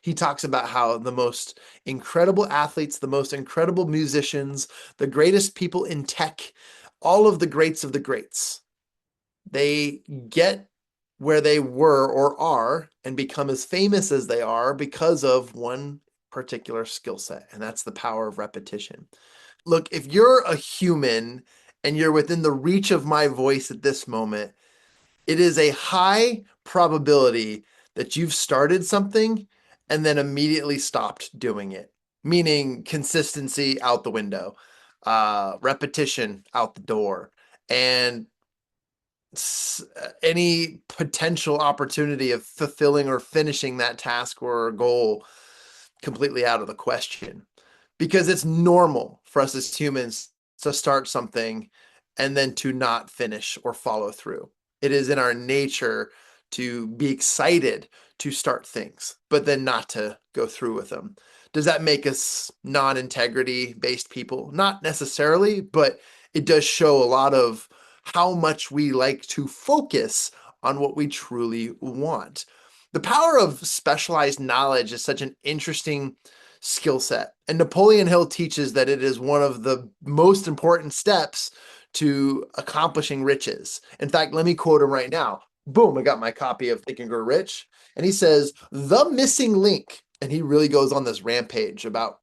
He talks about how the most incredible athletes, the most incredible musicians, the greatest people in tech, all of the greats of the greats, they get where they were or are and become as famous as they are because of one particular skill set, and that's the power of repetition. Look, if you're a human and you're within the reach of my voice at this moment, it is a high probability that you've started something and then immediately stopped doing it, meaning consistency out the window, repetition out the door, and any potential opportunity of fulfilling or finishing that task or goal completely out of the question. Because it's normal for us as humans to start something and then to not finish or follow through. It is in our nature to be excited to start things, but then not to go through with them. Does that make us non-integrity based people? Not necessarily, but it does show a lot of how much we like to focus on what we truly want. The power of specialized knowledge is such an interesting skill set. And Napoleon Hill teaches that it is one of the most important steps to accomplishing riches. In fact, let me quote him right now. Boom, I got my copy of Think and Grow Rich. And he says, the missing link, and he really goes on this rampage about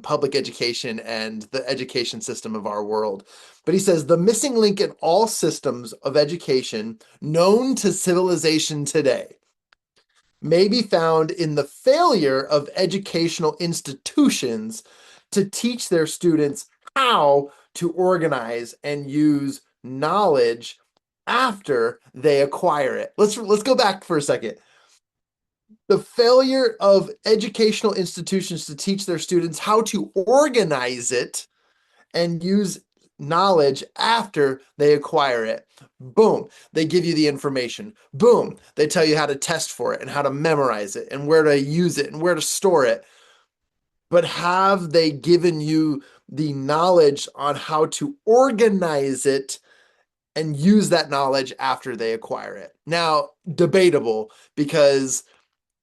public education and the education system of our world. But he says the missing link in all systems of education known to civilization today may be found in the failure of educational institutions to teach their students how to organize and use knowledge after they acquire it. Let's go back for a second. The failure of educational institutions to teach their students how to organize it and use knowledge after they acquire it. Boom, they give you the information. Boom, they tell you how to test for it and how to memorize it and where to use it and where to store it. But have they given you the knowledge on how to organize it and use that knowledge after they acquire it? Now, debatable, because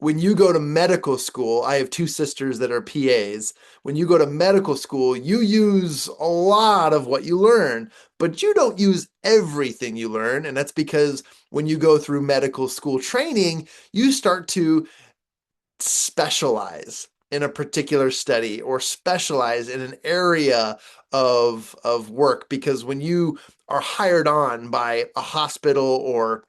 when you go to medical school, I have two sisters that are PAs. When you go to medical school, you use a lot of what you learn, but you don't use everything you learn. And that's because when you go through medical school training, you start to specialize in a particular study or specialize in an area of work. Because when you are hired on by a hospital or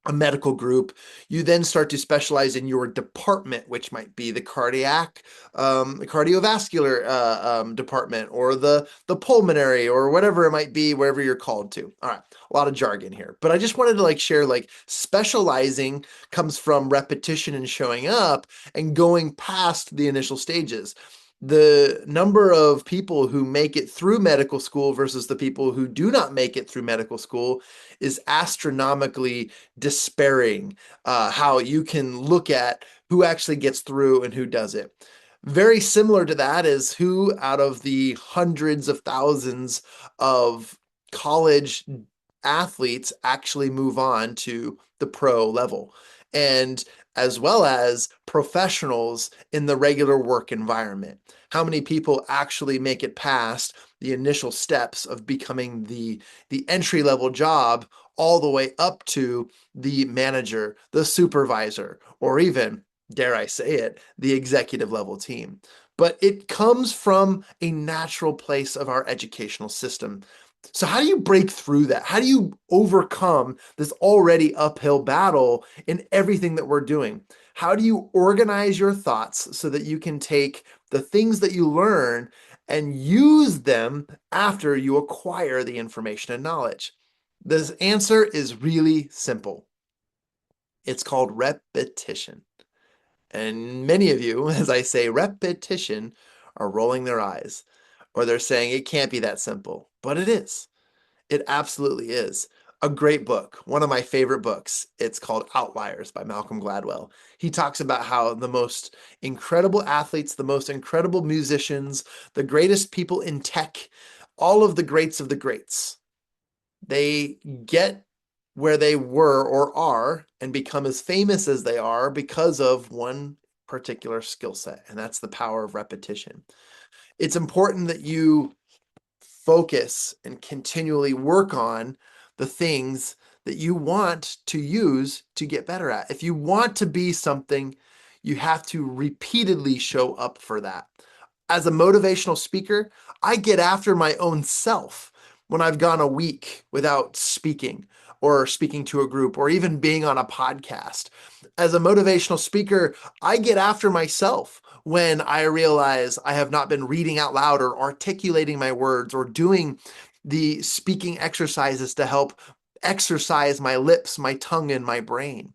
a medical group, you then start to specialize in your department, which might be the cardiovascular department, or the pulmonary, or whatever it might be, wherever you're called to. All right, a lot of jargon here, but I just wanted to share specializing comes from repetition and showing up and going past the initial stages. The number of people who make it through medical school versus the people who do not make it through medical school is astronomically despairing. How you can look at who actually gets through and who doesn't. Very similar to that is who out of the hundreds of thousands of college athletes actually move on to the pro level, and as well as professionals in the regular work environment. How many people actually make it past the initial steps of becoming the entry level job all the way up to the manager, the supervisor, or even, dare I say it, the executive level team? But it comes from a natural place of our educational system. So how do you break through that? How do you overcome this already uphill battle in everything that we're doing? How do you organize your thoughts so that you can take the things that you learn and use them after you acquire the information and knowledge? The answer is really simple. It's called repetition. And many of you, as I say repetition, are rolling their eyes, or they're saying it can't be that simple, but it is. It absolutely is. A great book, one of my favorite books. It's called Outliers by Malcolm Gladwell. He talks about how the most incredible athletes, the most incredible musicians, the greatest people in tech, all of the greats of the greats, they get where they were or are and become as famous as they are because of one particular skill set, and that's the power of repetition. It's important that you focus and continually work on the things that you want to use to get better at. If you want to be something, you have to repeatedly show up for that. As a motivational speaker, I get after my own self when I've gone a week without speaking or speaking to a group or even being on a podcast. As a motivational speaker, I get after myself when I realize I have not been reading out loud or articulating my words or doing the speaking exercises to help exercise my lips, my tongue, and my brain.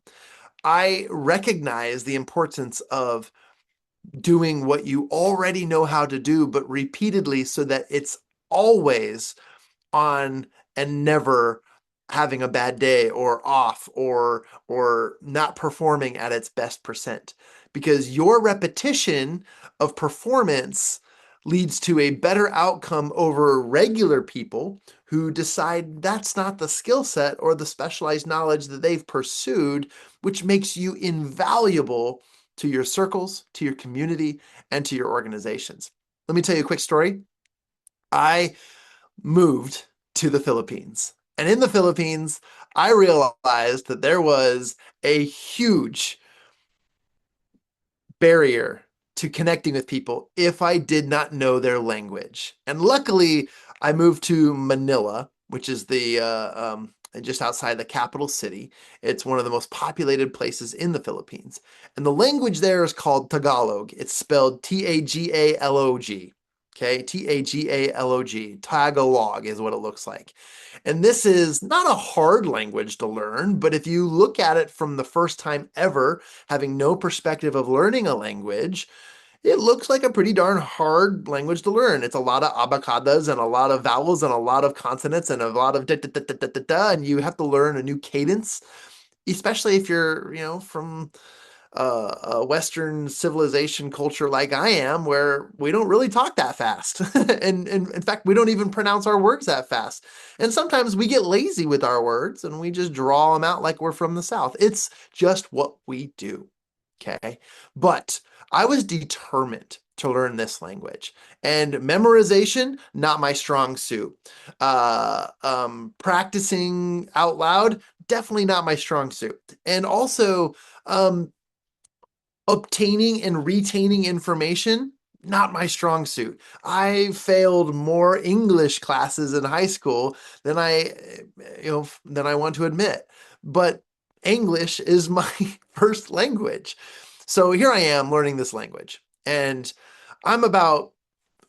I recognize the importance of doing what you already know how to do, but repeatedly so that it's always on and never having a bad day or off or not performing at its best percent, because your repetition of performance leads to a better outcome over regular people who decide that's not the skill set or the specialized knowledge that they've pursued, which makes you invaluable to your circles, to your community, and to your organizations. Let me tell you a quick story. I moved to the Philippines. And in the Philippines, I realized that there was a huge barrier to connecting with people if I did not know their language. And luckily, I moved to Manila, which is the just outside the capital city. It's one of the most populated places in the Philippines. And the language there is called Tagalog. It's spelled Tagalog. Okay, Tagalog. Tagalog is what it looks like. And this is not a hard language to learn, but if you look at it from the first time ever, having no perspective of learning a language, it looks like a pretty darn hard language to learn. It's a lot of abacadas and a lot of vowels and a lot of consonants and a lot of da da da da da da da, and you have to learn a new cadence, especially if you're, from a Western civilization culture like I am, where we don't really talk that fast. and in fact, we don't even pronounce our words that fast. And sometimes we get lazy with our words and we just draw them out like we're from the South. It's just what we do. Okay. But I was determined to learn this language, and memorization, not my strong suit. Practicing out loud, definitely not my strong suit. And also, obtaining and retaining information, not my strong suit. I failed more English classes in high school than I want to admit. But English is my first language. So here I am learning this language. And I'm about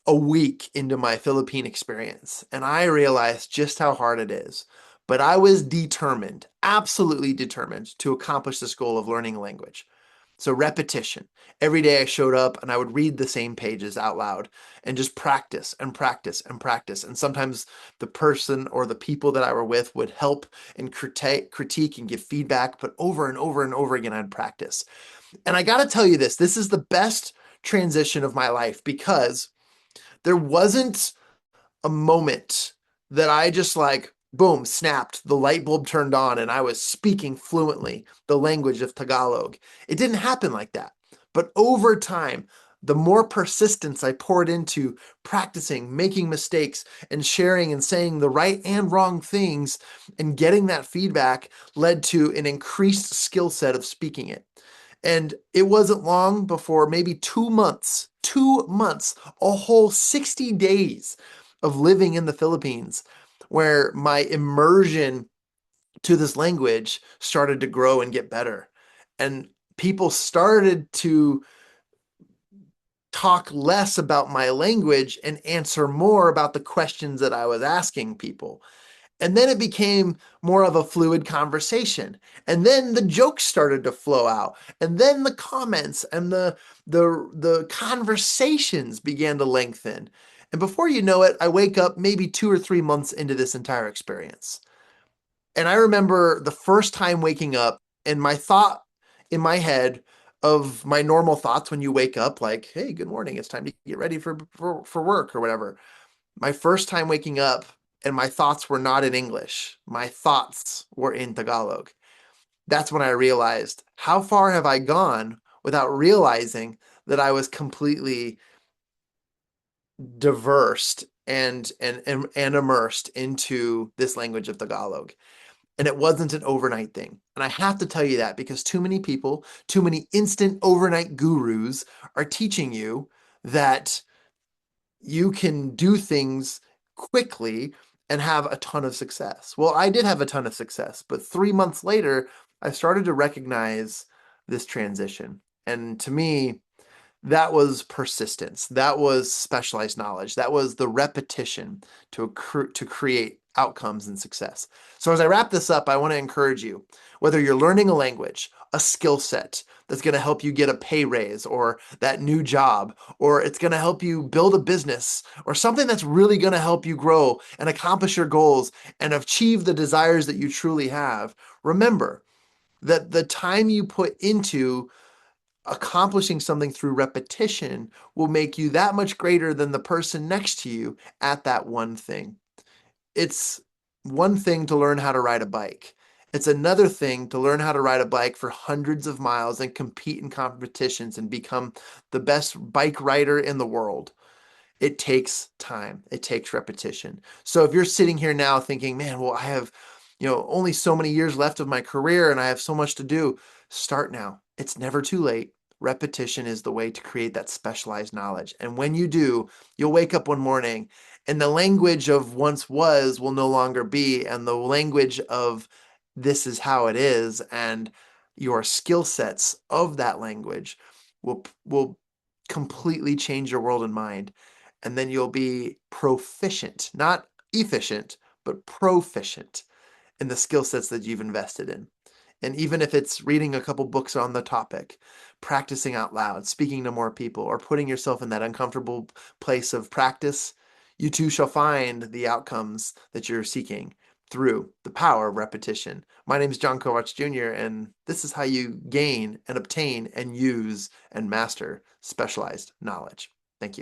a week into my Philippine experience, and I realized just how hard it is. But I was determined, absolutely determined, to accomplish this goal of learning a language. So repetition. Every day I showed up and I would read the same pages out loud and just practice and practice and practice. And sometimes the person or the people that I were with would help and critique and give feedback, but over and over and over again, I'd practice. And I got to tell you this is the best transition of my life, because there wasn't a moment that I just like, boom, snapped, the light bulb turned on, and I was speaking fluently the language of Tagalog. It didn't happen like that. But over time, the more persistence I poured into practicing, making mistakes, and sharing and saying the right and wrong things and getting that feedback led to an increased skill set of speaking it. And it wasn't long before, maybe 2 months, a whole 60 days of living in the Philippines, where my immersion to this language started to grow and get better. And people started to talk less about my language and answer more about the questions that I was asking people. And then it became more of a fluid conversation. And then the jokes started to flow out. And then the comments and the conversations began to lengthen. And before you know it, I wake up maybe 2 or 3 months into this entire experience. And I remember the first time waking up, and my thought in my head of my normal thoughts when you wake up, like, hey, good morning, it's time to get ready for work or whatever. My first time waking up, and my thoughts were not in English. My thoughts were in Tagalog. That's when I realized, how far have I gone without realizing that I was completely diversed and immersed into this language of Tagalog. And it wasn't an overnight thing. And I have to tell you that because too many people, too many instant overnight gurus are teaching you that you can do things quickly and have a ton of success. Well, I did have a ton of success, but 3 months later, I started to recognize this transition. And to me, that was persistence. That was specialized knowledge. That was the repetition to create outcomes and success. So as I wrap this up, I want to encourage you, whether you're learning a language, a skill set that's going to help you get a pay raise or that new job, or it's going to help you build a business or something that's really going to help you grow and accomplish your goals and achieve the desires that you truly have, remember that the time you put into accomplishing something through repetition will make you that much greater than the person next to you at that one thing. It's one thing to learn how to ride a bike. It's another thing to learn how to ride a bike for hundreds of miles and compete in competitions and become the best bike rider in the world. It takes time. It takes repetition. So if you're sitting here now thinking, man, well, I have, only so many years left of my career and I have so much to do, start now. It's never too late. Repetition is the way to create that specialized knowledge. And when you do, you'll wake up one morning and the language of once was will no longer be, and the language of this is how it is, and your skill sets of that language will completely change your world and mind. And then you'll be proficient, not efficient, but proficient in the skill sets that you've invested in. And even if it's reading a couple books on the topic, practicing out loud, speaking to more people, or putting yourself in that uncomfortable place of practice, you too shall find the outcomes that you're seeking through the power of repetition. My name is Jon Kovach Jr., and this is how you gain and obtain and use and master specialized knowledge.